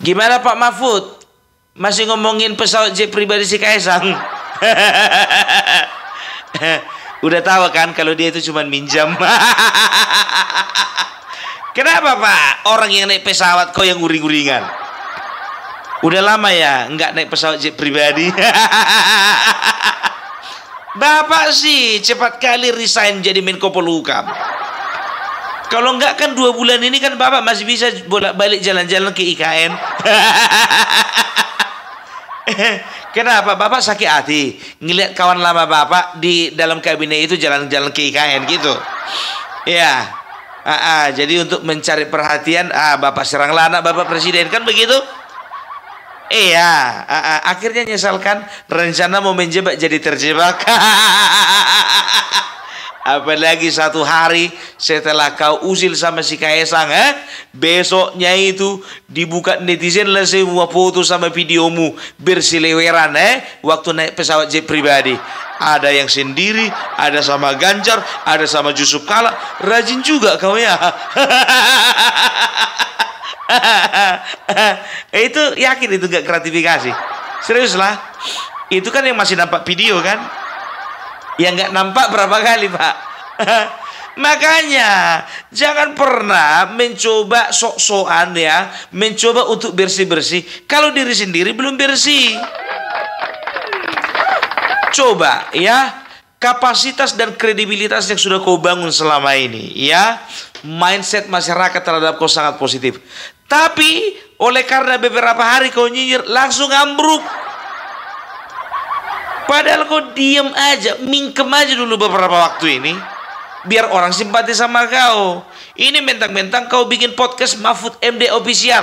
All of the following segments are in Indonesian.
Gimana Pak Mahfud? Masih ngomongin pesawat jet pribadi si Kaisang? Udah tahu kan kalau dia itu cuma minjam. Kenapa Pak? Orang yang naik pesawat kau yang uring-uringan. Udah lama ya nggak naik pesawat jet pribadi. Bapak sih cepat kali resign jadi Menko Polhukam. Kalau enggak kan 2 bulan ini kan Bapak masih bisa bolak-balik jalan-jalan ke IKN. Kenapa Bapak sakit hati ngelihat kawan lama Bapak di dalam kabinet itu jalan-jalan ke IKN gitu? Ya, jadi untuk mencari perhatian, Bapak seranglah anak Bapak Presiden kan begitu? Iya, akhirnya nyesalkan rencana mau menjebak jadi terjebak. Apalagi 1 hari setelah kau usil sama si Kaisang, besoknya itu dibuka netizen lah semua foto sama videomu bersiliweran, waktu naik pesawat jet pribadi. Ada yang sendiri, ada sama Ganjar, ada sama Yusuf Kala. Rajin juga kau ya. Itu yakin itu gak gratifikasi? Serius lah. Itu kan yang masih nampak video kan? Yang nggak nampak berapa kali Pak? Makanya jangan pernah mencoba sok-sokan ya, mencoba untuk bersih-bersih kalau diri sendiri belum bersih. Coba ya, kapasitas dan kredibilitas yang sudah kau bangun selama ini ya, mindset masyarakat terhadap kau sangat positif. Tapi oleh karena beberapa hari kau nyinyir langsung ambruk. Padahal kau diem aja, mingkem aja dulu beberapa waktu ini, biar orang simpati sama kau. Ini mentang-mentang kau bikin podcast Mahfud MD Official,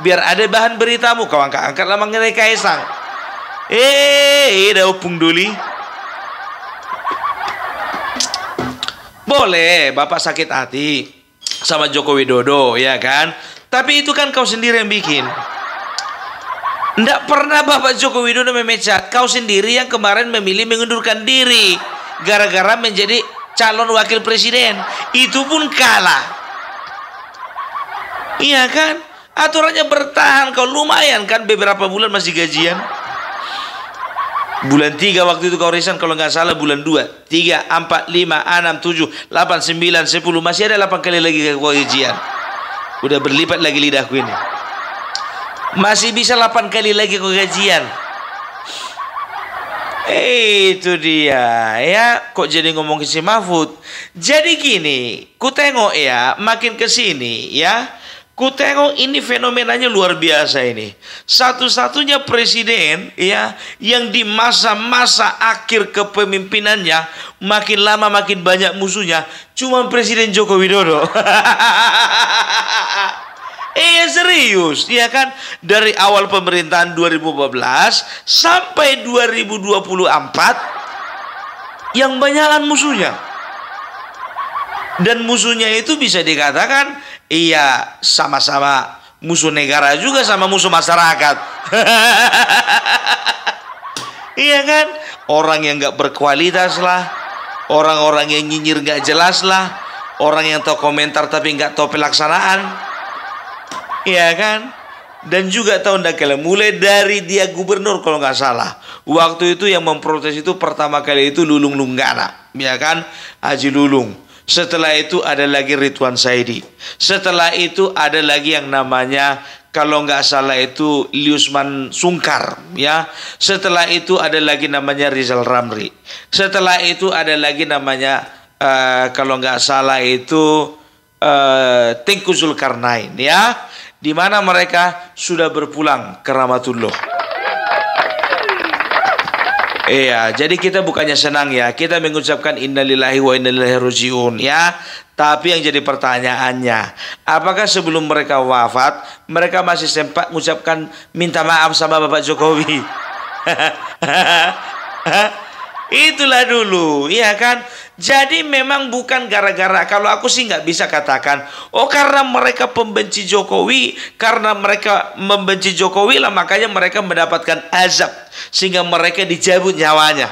biar ada bahan beritamu. Kau angkat-angkat lah mengenai Kaisang. Dah opung duli. Boleh Bapak sakit hati sama Joko Widodo, ya kan? Tapi itu kan kau sendiri yang bikin. Nggak pernah Bapak Joko Widodo memecat. Kau sendiri yang kemarin memilih mengundurkan diri gara-gara menjadi calon wakil presiden. Itu pun kalah. Iya kan? Aturannya bertahan. Kau lumayan kan beberapa bulan masih gajian. Bulan 3 waktu itu kau resign, kalau nggak salah bulan 2, 3, 4, 5, 6, 7, 8, 9, 10. Masih ada 8 kali lagi kau gajian. Udah berlipat lagi lidahku ini. Masih bisa 8 kali lagi kau gajian. Itu dia ya. Kok jadi ngomong ke si Mahfud? Jadi gini, ku tengok ya, makin ke sini ya, ku tengok ini fenomenanya luar biasa ini. Satu-satunya presiden ya yang di masa-masa akhir kepemimpinannya makin lama makin banyak musuhnya, cuma Presiden Joko Widodo. Serius, ya kan? Dari awal pemerintahan 2014 sampai 2024 yang banyakan musuhnya. Dan musuhnya itu bisa dikatakan iya sama-sama musuh negara juga sama musuh masyarakat. Iya kan? Orang yang gak berkualitas lah, orang-orang yang nyinyir gak jelas lah, orang yang tahu komentar tapi gak tahu pelaksanaan. Iya kan? Dan juga tahun dakala mulai dari dia gubernur kalau nggak salah, waktu itu yang memprotes itu pertama kali itu Lulung Lunggana, ya kan? Haji Lulung. Setelah itu ada lagi Ridwan Saidi. Setelah itu ada lagi yang namanya kalau nggak salah itu Liusman Sungkar, ya. Setelah itu ada lagi namanya Rizal Ramli. Setelah itu ada lagi namanya kalau nggak salah itu Tengku Zulkarnain, ya. Di mana mereka sudah berpulang ke Rahmatullah. Iya, jadi kita bukannya senang ya, kita mengucapkan innalillahi wa inna ilaihi rajiun ya. Tapi yang jadi pertanyaannya, apakah sebelum mereka wafat, mereka masih sempat mengucapkan minta maaf sama Bapak Jokowi? Itulah dulu, ya kan? Jadi memang bukan gara-gara, kalau aku sih nggak bisa katakan, oh karena mereka pembenci Jokowi, karena mereka membenci Jokowi lah makanya mereka mendapatkan azab sehingga mereka dicabut nyawanya.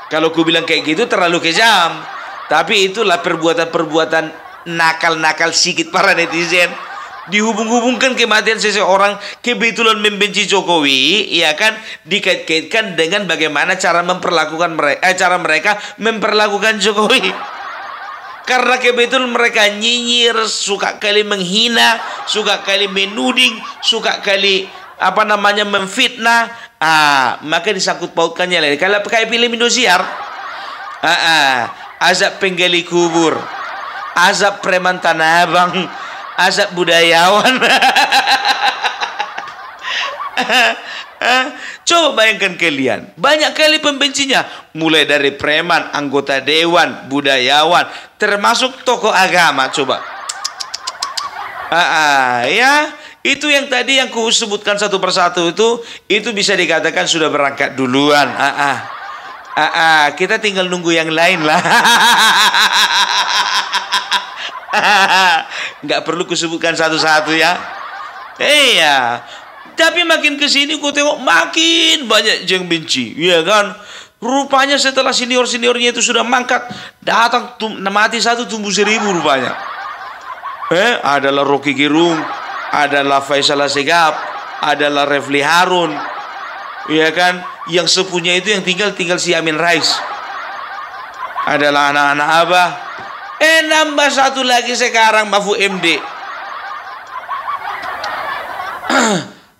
Kalau aku bilang kayak gitu terlalu kejam. Tapi itulah perbuatan-perbuatan nakal-nakal sikit para netizen. dihubung-hubungkan kematian seseorang kebetulan membenci Jokowi, ya kan, dikait-kaitkan dengan bagaimana cara mereka memperlakukan Jokowi. Karena kebetulan mereka nyinyir, suka kali menghina, suka kali menuding, suka kali memfitnah, maka disangkut pautkannya lagi. Kalau pakai film Indosiar, azab penggali kubur, azab preman Tanah Abang, azab budayawan. Coba bayangkan kalian, banyak kali pembencinya, mulai dari preman, anggota dewan, budayawan, termasuk tokoh agama. Coba, ya, itu yang tadi yang ku sebutkan satu persatu itu bisa dikatakan sudah berangkat duluan. Kita tinggal nunggu yang lain lah. Nggak perlu kusebutkan satu-satu ya. Iya. Tapi makin kesini ku tengok makin banyak yang benci, ya kan? Rupanya setelah senior-seniornya itu sudah mangkat, datang mati satu tumbuh 1000 rupanya. Adalah Rocky Gerung, adalah Faisal Assegaf, adalah Refli Harun, ya kan? Yang sepunya itu yang tinggal si Amin Rais. Adalah anak-anak Abah. Nambah satu lagi sekarang Mahfud MD.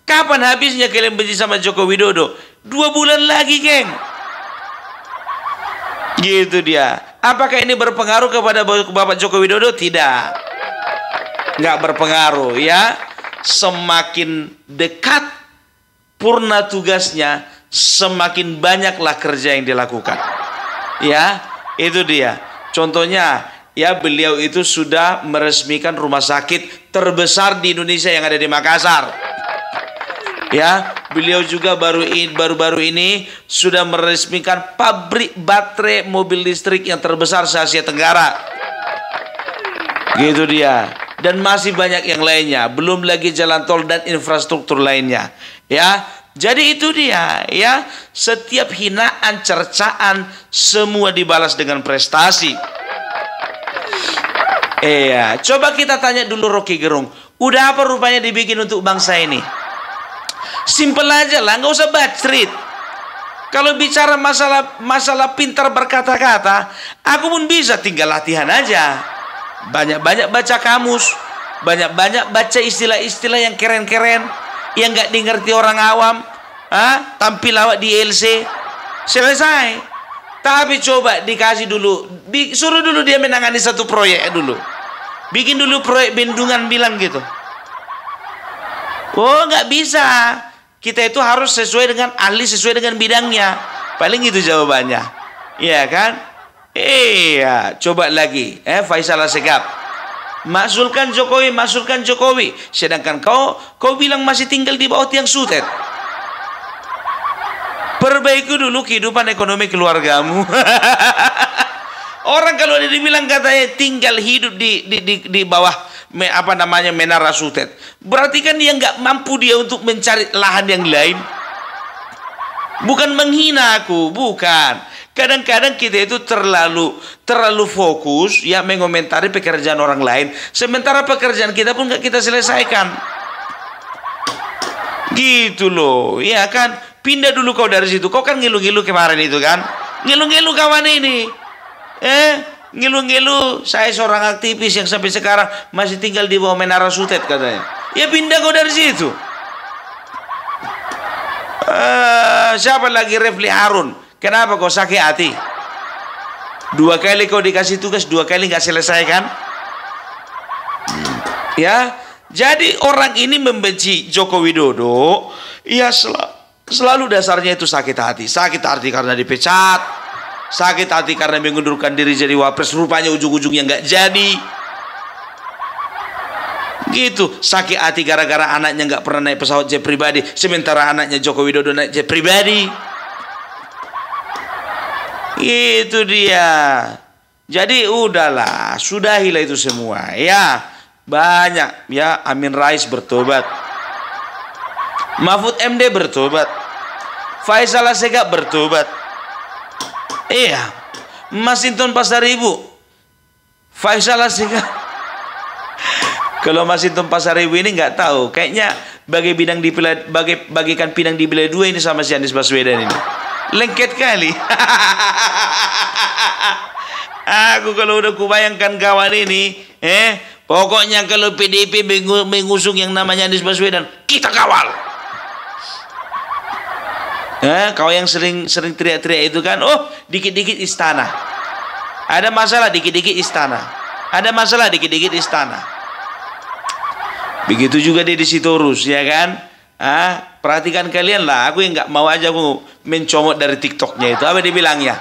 Kapan habisnya kalian benci sama Joko Widodo? 2 bulan lagi, geng. Gitu dia. Apakah ini berpengaruh kepada Bapak Joko Widodo? Tidak. Nggak berpengaruh ya. Semakin dekat purna tugasnya, semakin banyaklah kerja yang dilakukan. Ya, itu dia. Contohnya, ya, beliau itu sudah meresmikan rumah sakit terbesar di Indonesia yang ada di Makassar. Ya, beliau juga baru-baru ini sudah meresmikan pabrik baterai mobil listrik yang terbesar se Asia Tenggara. Gitu dia. Dan masih banyak yang lainnya, belum lagi jalan tol dan infrastruktur lainnya. Ya, jadi itu dia. Ya, setiap hinaan, cercaan, semua dibalas dengan prestasi. Iya, coba kita tanya dulu Rocky Gerung, udah apa rupanya dibikin untuk bangsa ini? Simpel aja lah, nggak usah bacrit. Kalau bicara masalah pintar berkata-kata, aku pun bisa, tinggal latihan aja. Banyak-banyak baca kamus, banyak-banyak baca istilah-istilah yang keren-keren, yang nggak dimengerti orang awam. Tampil awak di LC, selesai. Tapi coba dikasih dulu, suruh dulu dia menangani satu proyek dulu. Bikin dulu proyek bendungan, bilang gitu. Oh, nggak bisa. Kita itu harus sesuai dengan ahli, sesuai dengan bidangnya. Paling itu jawabannya. Iya kan? Iya, coba lagi. Faisal Assegaf. Maksulkan Jokowi. Sedangkan kau bilang masih tinggal di bawah tiang sutet. Perbaiki dulu kehidupan ekonomi keluargamu. Orang kalau dibilang katanya tinggal hidup di bawah menara sutet, berarti kan dia nggak mampu dia untuk mencari lahan yang lain. Bukan menghina aku, bukan. Kadang-kadang kita itu terlalu fokus ya mengomentari pekerjaan orang lain, sementara pekerjaan kita pun nggak kita selesaikan. Gitu loh, ya kan? Pindah dulu kau dari situ. Kau kan ngilu-ngilu kemarin itu kan? Ngilu-ngilu kawan ini. Ngilu-ngilu, saya seorang aktivis yang sampai sekarang masih tinggal di bawah menara sutet katanya. Ya pindah kau dari situ. Siapa lagi? Refli Harun. Kenapa kau sakit hati? 2 kali kau dikasih tugas, 2 kali nggak selesai kan? Ya, jadi orang ini membenci Joko Widodo. Ya selalu dasarnya itu sakit hati. Sakit hati karena dipecat, sakit hati karena mengundurkan diri jadi wapres, rupanya ujung-ujungnya nggak jadi. Gitu, sakit hati gara-gara anaknya nggak pernah naik pesawat jet pribadi, sementara anaknya Joko Widodo naik jet pribadi. Itu dia. Jadi udahlah, sudahilah itu semua. Ya, banyak ya. Amin Rais bertobat, Mahfud MD bertobat, Faisal Assegaf bertobat. Iya, Masinton Pasaribu, Faisal Assegaf. Kalau masih Pasar Rebo ini nggak tahu. Kayaknya bagikan pinang dibelah dua ini sama si Anies Baswedan ini. Lengket kali. Aku kalau udah kubayangkan kawan ini, pokoknya kalau PDIP mengusung yang namanya Anies Baswedan, kita kawal. Kau yang sering teriak-teriak itu kan, oh dikit-dikit istana. Ada masalah dikit-dikit istana. Ada masalah dikit-dikit istana. Begitu juga di Sitorus, ya kan? Perhatikan kalian lah. Aku yang nggak mau aja aku mencomot dari TikToknya itu. Apa dibilangnya?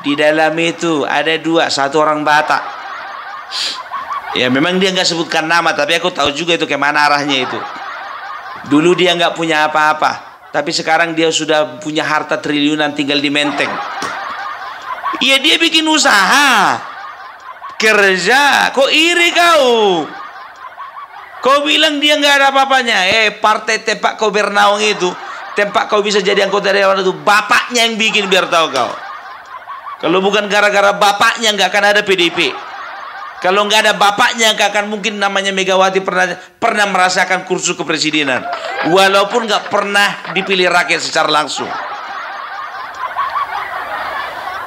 Di dalam itu ada dua, satu orang Batak. Ya memang dia nggak sebutkan nama, tapi aku tahu juga itu kemana arahnya itu. Dulu dia nggak punya apa-apa, tapi sekarang dia sudah punya harta triliunan tinggal di Menteng. Iya dia bikin usaha, kerja. Kok iri kau? Kau bilang dia nggak ada apa-apanya. Partai tempat kau bernaung itu, tempat kau bisa jadi anggota dewan itu, bapaknya yang bikin, biar tahu kau. Kalau bukan gara-gara bapaknya nggak akan ada PDIP. Kalau nggak ada bapaknya nggak akan mungkin namanya Megawati pernah merasakan kursus kepresidenan, walaupun nggak pernah dipilih rakyat secara langsung.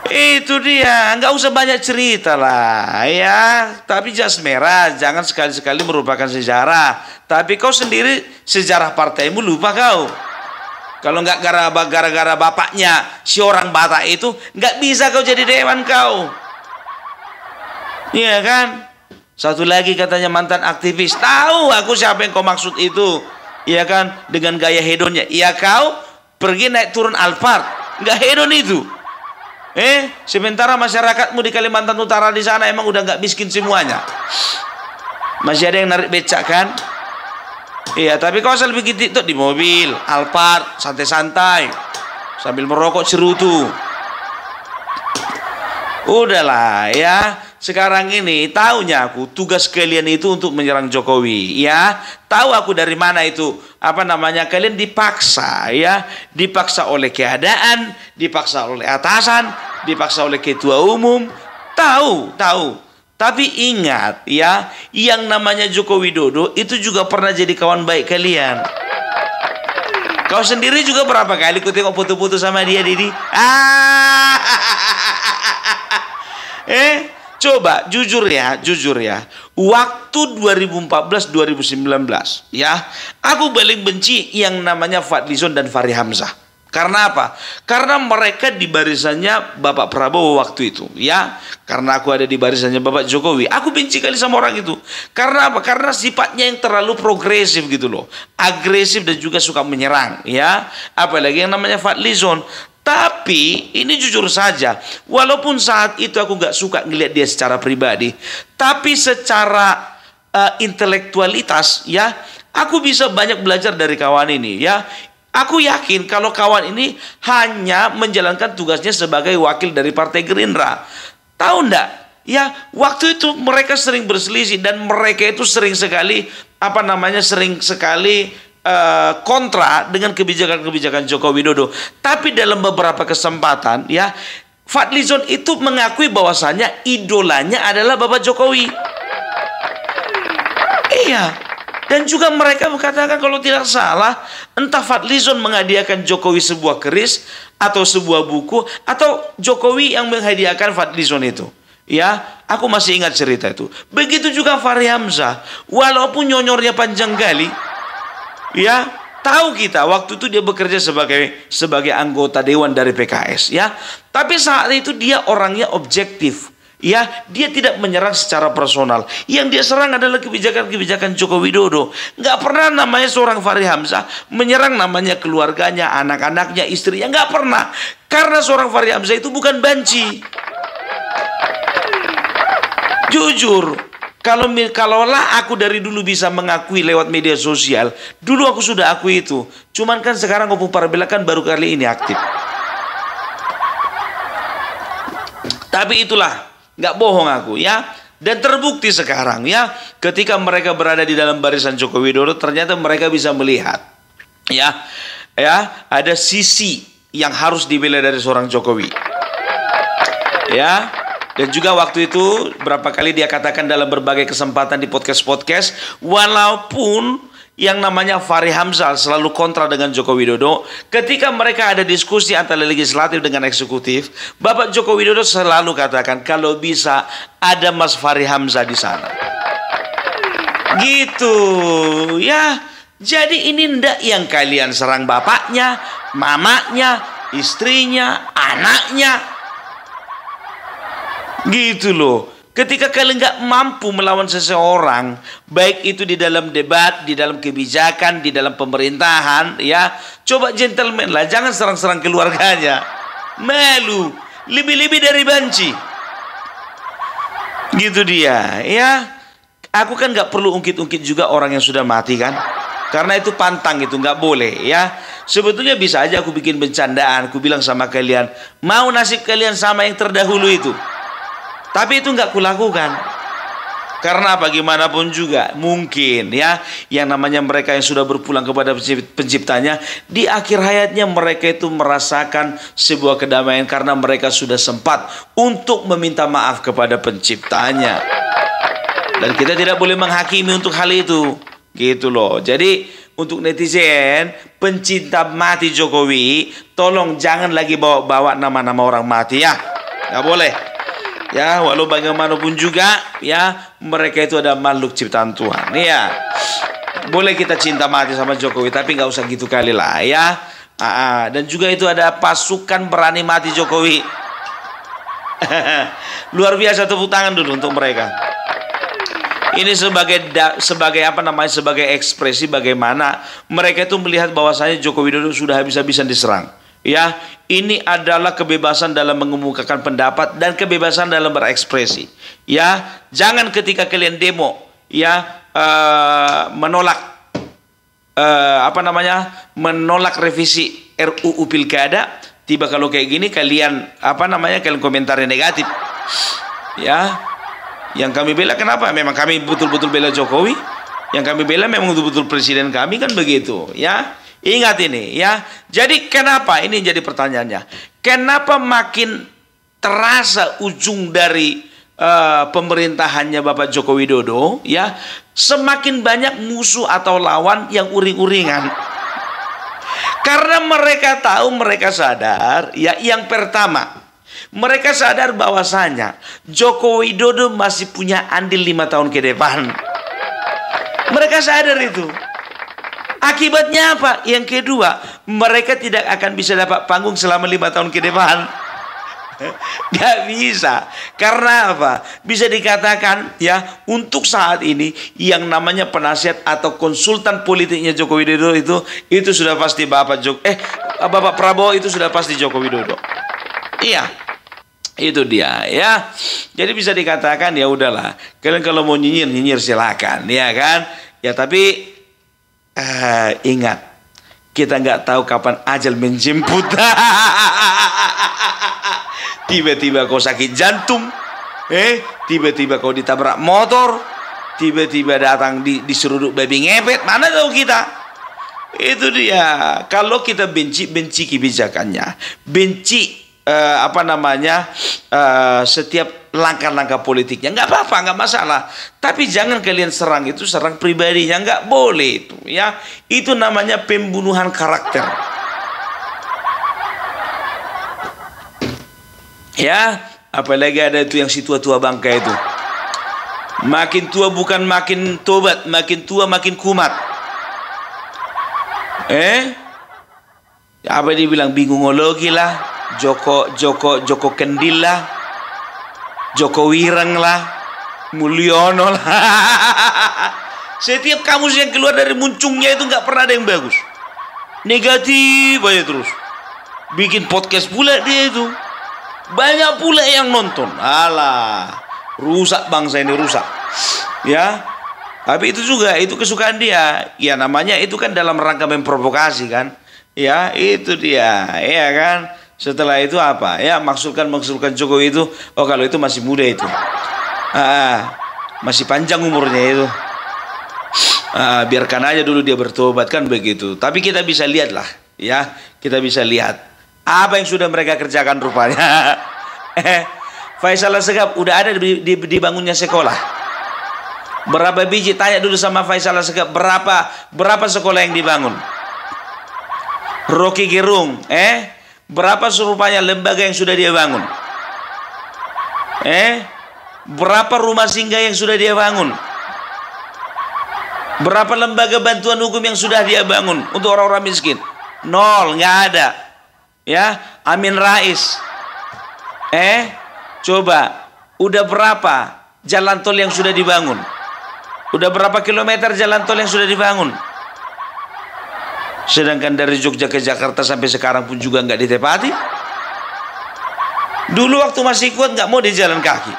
Itu dia, nggak usah banyak cerita lah ya. Tapi jas merah jangan sekali-sekali merupakan sejarah. Tapi kau sendiri sejarah partaimu lupa kau. Kalau nggak gara-gara bapaknya si orang Batak itu, nggak bisa kau jadi dewan kau. Iya kan? Satu lagi katanya mantan aktivis. Tahu aku siapa yang kau maksud itu. Iya kan? Dengan gaya hedonnya. Iya kau pergi naik turun Alphard, nggak hedon itu. Sementara masyarakatmu di Kalimantan Utara di sana emang udah nggak miskin semuanya. Masih ada yang narik becak kan? Iya, tapi kau asal begitu itu di mobil, Alphard, santai-santai, sambil merokok cerutu. Udahlah ya. Sekarang ini tahunya aku tugas kalian itu untuk menyerang Jokowi, ya. Tahu aku dari mana itu? Apa namanya? Kalian dipaksa, ya. Dipaksa oleh keadaan, dipaksa oleh atasan, dipaksa oleh ketua umum. Tahu. Tapi ingat, ya, yang namanya Joko Widodo itu juga pernah jadi kawan baik kalian. Kau sendiri juga berapa kali ku tengok foto-foto sama dia, Didi? Coba jujur ya. Waktu 2014-2019 ya, aku paling benci yang namanya Fadlizon dan Fahri Hamzah. Karena apa? Karena mereka di barisannya Bapak Prabowo waktu itu, ya. Karena aku ada di barisannya Bapak Jokowi, aku benci kali sama orang itu. Karena apa? Karena sifatnya yang terlalu progresif gitu loh, agresif dan juga suka menyerang, ya. Apalagi yang namanya Fadlizon. Tapi ini jujur saja, walaupun saat itu aku gak suka ngeliat dia secara pribadi, tapi secara intelektualitas, ya, aku bisa banyak belajar dari kawan ini, ya. Aku yakin kalau kawan ini hanya menjalankan tugasnya sebagai wakil dari Partai Gerindra. Tahu ndak? Ya, waktu itu mereka sering berselisih dan mereka itu sering sekali kontra dengan kebijakan-kebijakan Joko Widodo. Tapi dalam beberapa kesempatan, ya, Fadlizon itu mengakui bahwasannya idolanya adalah Bapak Jokowi. Iya. Dan juga mereka mengatakan kalau tidak salah, entah Fadlizon menghadiahkan Jokowi sebuah keris atau sebuah buku, atau Jokowi yang menghadiahkan Fadlizon itu. Ya, aku masih ingat cerita itu. Begitu juga Fahri Hamzah, walaupun nyonyornya panjang kali, ya, tahu kita waktu itu dia bekerja sebagai anggota dewan dari PKS, ya. Tapi saat itu dia orangnya objektif. Ya, dia tidak menyerang secara personal. Yang dia serang adalah kebijakan-kebijakan Joko Widodo. Nggak pernah namanya seorang Fahri Hamzah menyerang namanya keluarganya, anak-anaknya, istrinya. Nggak pernah. Karena seorang Fahri Hamzah itu bukan banci. Jujur, kalaulah aku dari dulu bisa mengakui lewat media sosial, dulu aku sudah akui itu. Cuman kan sekarang Opung Parbela kan baru kali ini aktif. Tapi itulah, nggak bohong aku, ya. Dan terbukti sekarang, ya, ketika mereka berada di dalam barisan Joko Widodo, ternyata mereka bisa melihat, ya, ada sisi yang harus dibela dari seorang Jokowi, ya. Dan juga waktu itu berapa kali dia katakan dalam berbagai kesempatan di podcast-podcast, walaupun yang namanya Fahri Hamzah selalu kontra dengan Joko Widodo, ketika mereka ada diskusi antara legislatif dengan eksekutif, Bapak Joko Widodo selalu katakan kalau bisa ada Mas Fahri Hamzah di sana. Gitu ya. Jadi ini ndak yang kalian serang bapaknya, mamanya, istrinya, anaknya. Gitu loh. Ketika kalian nggak mampu melawan seseorang, baik itu di dalam debat, di dalam kebijakan, di dalam pemerintahan, ya, coba gentleman lah, jangan serang-serang keluarganya. Malu, lebih-lebih dari banci. Gitu dia, ya. Aku kan nggak perlu ungkit-ungkit juga orang yang sudah mati kan, karena itu pantang, itu nggak boleh, ya. Sebetulnya bisa aja aku bikin bercandaan, aku bilang sama kalian, mau nasib kalian sama yang terdahulu itu. Tapi itu nggak kulakukan. Karena bagaimanapun juga mungkin ya, yang namanya mereka yang sudah berpulang kepada penciptanya, di akhir hayatnya mereka itu merasakan sebuah kedamaian karena mereka sudah sempat untuk meminta maaf kepada penciptanya. Dan kita tidak boleh menghakimi untuk hal itu. Gitu loh. Jadi untuk netizen pencinta mati Jokowi, tolong jangan lagi bawa-bawa nama-nama orang mati ya. Nggak boleh. Ya, walau bagaimanapun juga ya, mereka itu ada makhluk ciptaan Tuhan. Ya, boleh kita cinta mati sama Jokowi, tapi nggak usah gitu kali lah ya. Dan juga itu ada pasukan berani mati Jokowi. Luar biasa, tepuk tangan dulu untuk mereka. Ini sebagai apa namanya, sebagai ekspresi bagaimana mereka itu melihat bahwasanya Joko Widodo sudah habis-habisan diserang. Ya, ini adalah kebebasan dalam mengemukakan pendapat dan kebebasan dalam berekspresi. Ya, jangan ketika kalian demo, ya, menolak menolak revisi RUU Pilkada. Tiba kalau kayak gini kalian kalian komentari negatif. Ya, yang kami bela kenapa? Memang kami betul-betul bela Jokowi. Yang kami bela memang betul-betul presiden kami, kan begitu. Ya. Ingat ini ya. Jadi kenapa, ini jadi pertanyaannya, kenapa makin terasa ujung dari pemerintahannya Bapak Joko Widodo ya, semakin banyak musuh atau lawan yang uring-uringan. Karena mereka tahu, mereka sadar ya, yang pertama mereka sadar bahwasanya Joko Widodo masih punya andil 5 tahun ke depan. Mereka sadar itu. Akibatnya apa? Yang kedua, mereka tidak akan bisa dapat panggung selama 5 tahun ke depan. Gak bisa. Karena apa? Bisa dikatakan ya, untuk saat ini yang namanya penasihat atau konsultan politiknya Joko Widodo itu sudah pasti Bapak Prabowo, itu sudah pasti Joko Widodo. Iya. Itu dia ya. Jadi bisa dikatakan ya udahlah, kalian kalau mau nyinyir silakan, ya kan? Ya tapi ingat, kita nggak tahu kapan ajal menjemput. Tiba-tiba kau sakit jantung, tiba-tiba kau ditabrak motor, tiba-tiba datang diseruduk babi ngepet, mana tahu kita. Itu dia. Kalau kita benci kebijakannya, benci setiap langkah-langkah politiknya, nggak apa-apa, nggak masalah. Tapi jangan kalian serang pribadinya, nggak boleh itu ya. Itu namanya pembunuhan karakter. Ya, apalagi ada itu yang si tua-tua bangka itu. Makin tua bukan makin tobat, makin tua makin kumat. Apa dia bilang, bingungologi lah. Joko Kendil lah, Joko Wireng lah, Mulyono lah. Setiap kamus yang keluar dari muncungnya itu nggak pernah ada yang bagus, negatif aja terus. Bikin podcast pula dia itu, banyak pula yang nonton. Alah, rusak bangsa ini, rusak. Ya, tapi itu juga, itu kesukaan dia. Ya namanya itu kan dalam rangka memprovokasi kan. Ya itu dia, ya kan. Setelah itu apa? Ya maksudkan Jokowi itu, oh kalau itu masih muda itu, masih panjang umurnya itu, biarkan aja dulu dia bertobat, kan begitu. Tapi kita bisa lihat lah, ya kita bisa lihat apa yang sudah mereka kerjakan rupanya. Faisal Assegaf udah ada dibangunnya sekolah. Berapa biji? Tanya dulu sama Faisal Assegaf, berapa sekolah yang dibangun? Rocky Gerung, berapa serupanya lembaga yang sudah dia bangun? Berapa rumah singgah yang sudah dia bangun? Berapa lembaga bantuan hukum yang sudah dia bangun untuk orang-orang miskin? Nol, nggak ada. Ya, Amin Rais. Coba, udah berapa jalan tol yang sudah dibangun? Udah berapa kilometer jalan tol yang sudah dibangun? Sedangkan dari Jogja ke Jakarta sampai sekarang pun juga nggak ditepati. Dulu waktu masih kuat nggak mau dia jalan kaki.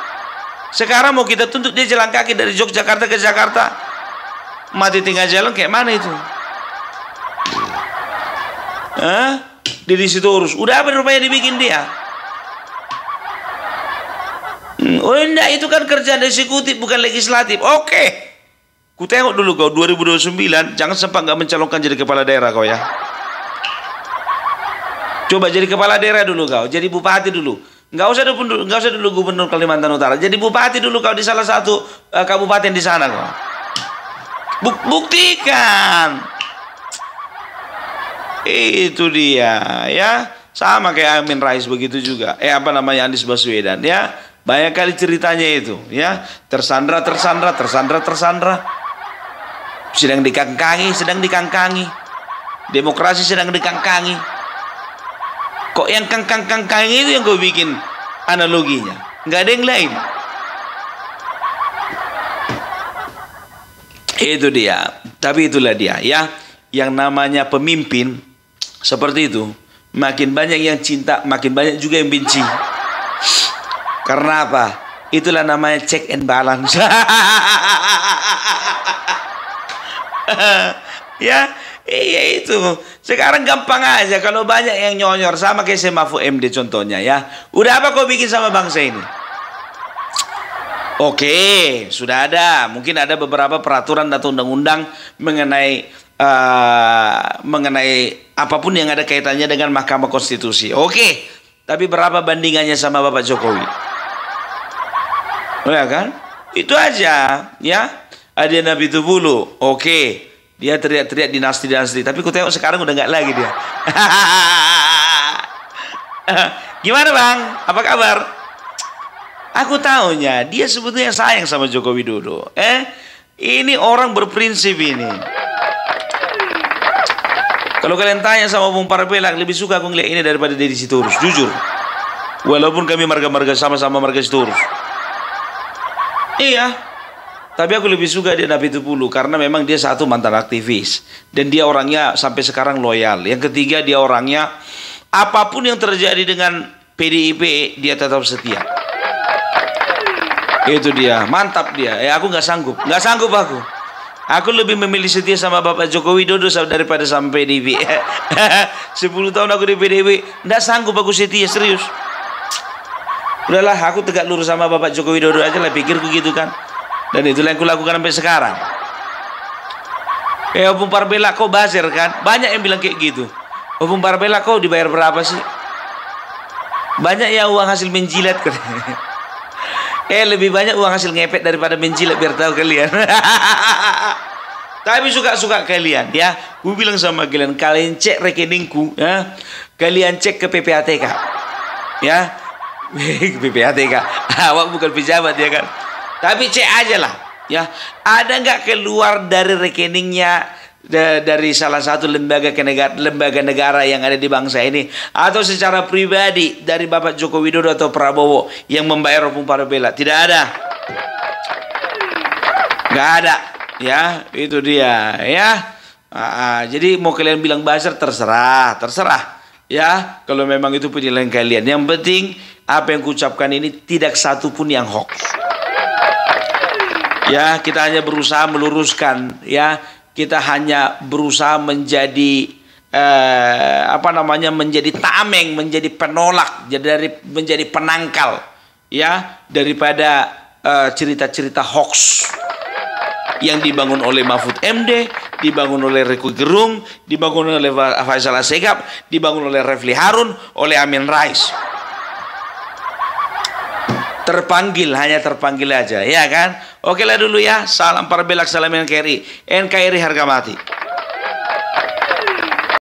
Sekarang mau kita tuntut dia jalan kaki dari Yogyakarta ke Jakarta. Mati tengah jalan kayak mana itu? Di situ urus. Udah apa rupanya dibikin dia? Oh enggak, itu kan kerjaan eksekutif bukan legislatif. Oke. Ku tengok dulu kau 2029, jangan sempat nggak mencalonkan jadi kepala daerah kau ya. Coba jadi kepala daerah dulu kau, jadi bupati dulu. Nggak usah dulu gubernur Kalimantan Utara. Jadi bupati dulu kau di salah satu kabupaten di sana kau. Buktikan. Itu dia ya. Sama kayak Amin Rais begitu juga. Anies Baswedan ya. Banyak kali ceritanya itu ya. Tersandra. Sedang dikangkangi. Demokrasi sedang dikangkangi. Kok yang kangkang itu yang gue bikin analoginya? Nggak ada yang lain. Itu dia. Tapi itulah dia ya. Yang namanya pemimpin seperti itu. Makin banyak yang cinta, makin banyak juga yang benci. Karena apa? Itulah namanya check and balance. Ya, iya itu. Sekarang gampang aja kalau banyak yang nyonyor sama kayak si Mahfud MD contohnya ya. Udah apa kau bikin sama bangsa ini? Oke, sudah ada. Mungkin ada beberapa peraturan atau undang-undang mengenai apapun yang ada kaitannya dengan Mahkamah Konstitusi. Oke, tapi berapa bandingannya sama Bapak Jokowi? Ya kan? Itu aja ya. Ada Nabi Tubulu. Oke. Dia teriak-teriak dinasti. Tapi ku tengok sekarang udah nggak lagi dia. Gimana bang? Apa kabar? Aku tahunya dia sebetulnya sayang sama Joko Widodo. Ini orang berprinsip ini. Kalau kalian tanya sama Bung Parpelak, lebih suka aku ngeliat ini daripada Deddy Sitorus. Jujur. Walaupun kami marga-marga sama-sama marga Sitorus. Iya. Tapi aku lebih suka dia Nabi Tupulu karena memang dia satu mantan aktivis dan dia orangnya sampai sekarang loyal. Yang ketiga dia orangnya apapun yang terjadi dengan PDIP dia tetap setia. Itu dia, mantap dia. Aku nggak sanggup aku. Aku lebih memilih setia sama Bapak Joko Widodo daripada sama PDIP. 10 tahun aku di PDIP, nggak sanggup aku setia serius. Udahlah, aku tegak lurus sama Bapak Joko Widodo aja lah, pikirku gitu kan. Dan itulah yang kulakukan sampai sekarang. Bung Parbela kau bazir kan? Banyak yang bilang kayak gitu. Bung Parbela kau dibayar berapa sih? Banyak ya uang hasil menjilat. Lebih banyak uang hasil ngepet daripada menjilat, biar tahu kalian. Tapi suka-suka kalian ya. Gue bilang sama kalian cek rekeningku ya. Kalian cek ke PPATK. Ya. PPATK. Awak bukan pejabat ya kan. Tapi cek aja lah, ya. Ada nggak keluar dari rekeningnya dari salah satu lembaga negara yang ada di bangsa ini, atau secara pribadi dari Bapak Joko Widodo atau Prabowo yang membayar Bung Parbela? Tidak ada, nggak ada, ya. Itu dia, ya. Jadi mau kalian bilang buzzer terserah, ya. Kalau memang itu penilaian kalian. Yang penting apa yang kuucapkan ini tidak satu pun yang hoax. Ya, kita hanya berusaha meluruskan, ya. Kita hanya berusaha menjadi menjadi tameng, menjadi penolak, menjadi penangkal, ya, daripada cerita-cerita hoax yang dibangun oleh Mahfud MD, dibangun oleh Rocky Gerung, dibangun oleh Faisal Assegaf, dibangun oleh Refli Harun, oleh Amin Rais. terpanggil, hanya terpanggil aja, ya kan? Oke lah dulu ya. Salam para belak, salam NKRI. NKRI harga mati.